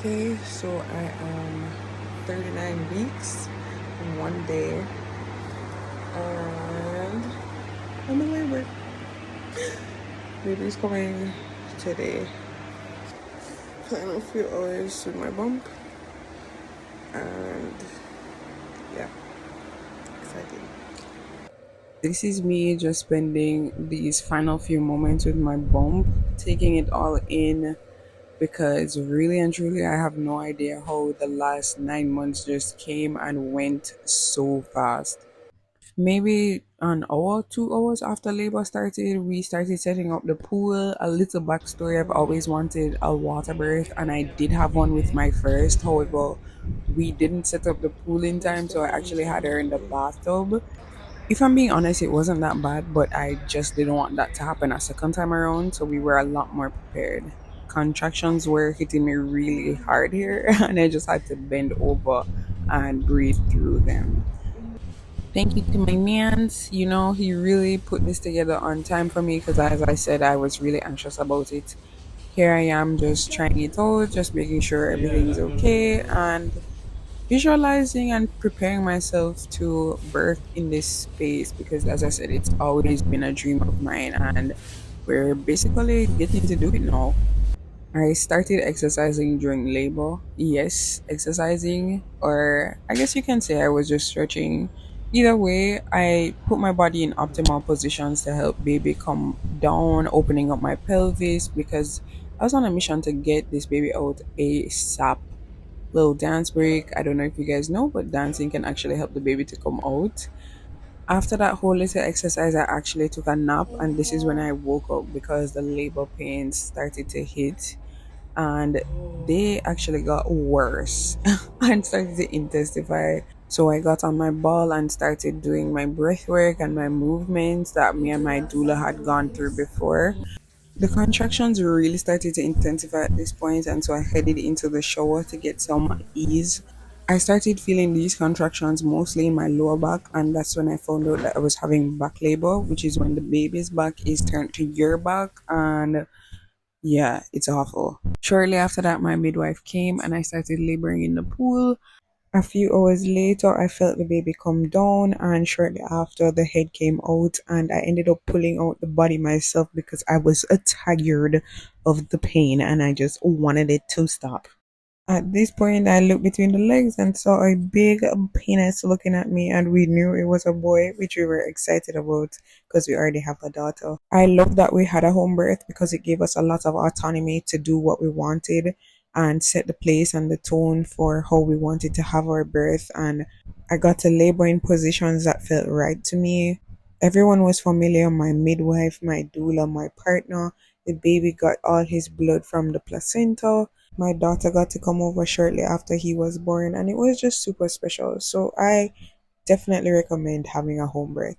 Okay, so I am 39 weeks and 1 day, and I'm in labor. Baby's coming today. Plan a few hours with my bump, and yeah, excited. This is me just spending these final few moments with my bump, taking it all in because really and truly, I have no idea how the last 9 months just came and went so fast. Maybe an hour, 2 hours after labor started, we started setting up the pool. A little backstory: I've always wanted a water birth, and I did have one with my first. However, we didn't set up the pool in time, so I actually had her in the bathtub. If I'm being honest, it wasn't that bad, but I just didn't want that to happen a second time around, so we were a lot more prepared. Contractions were hitting me really hard here, and I just had to bend over and breathe through them. Thank you to my mans. He really put this together on time for me because, as I said, I was really anxious about it. Here I am just trying it out, just making sure everything's okay, and visualizing and preparing myself to birth in this space because, as I said, it's always been a dream of mine, and we're basically getting to do it now. I started exercising during labor. Yes, exercising, or I guess you can say I was just stretching. Either way, I put my body in optimal positions to help baby come down, opening up my pelvis because I was on a mission to get this baby out ASAP. Little dance break. I don't know if you guys know, but dancing can actually help the baby to come out. After that whole little exercise, I actually took a nap, and this is when I woke up because the labor pains started to hit and they actually got worse and started to intensify. So I got on my ball and started doing my breath work and my movements that me and my doula had gone through before. The contractions really started to intensify at this point, and so I headed into the shower to get some ease. I started feeling these contractions mostly in my lower back, and that's when I found out that I was having back labor, which is when the baby's back is turned to your back, and yeah, it's awful. Shortly after that, my midwife came and I started laboring in the pool. A few hours later, I felt the baby come down, and shortly after, the head came out, and I ended up pulling out the body myself because I was tired of the pain and I just wanted it to stop. At this point, I looked between the legs and saw a big penis looking at me, and we knew it was a boy, which we were excited about because we already have a daughter. I love that we had a home birth because it gave us a lot of autonomy to do what we wanted and set the place and the tone for how we wanted to have our birth. And I got to labor in positions that felt right to me. Everyone was familiar: my midwife, my doula, my partner. The baby got all his blood from the placenta. My daughter got to come over shortly after he was born, and it was just super special. So I definitely recommend having a home birth.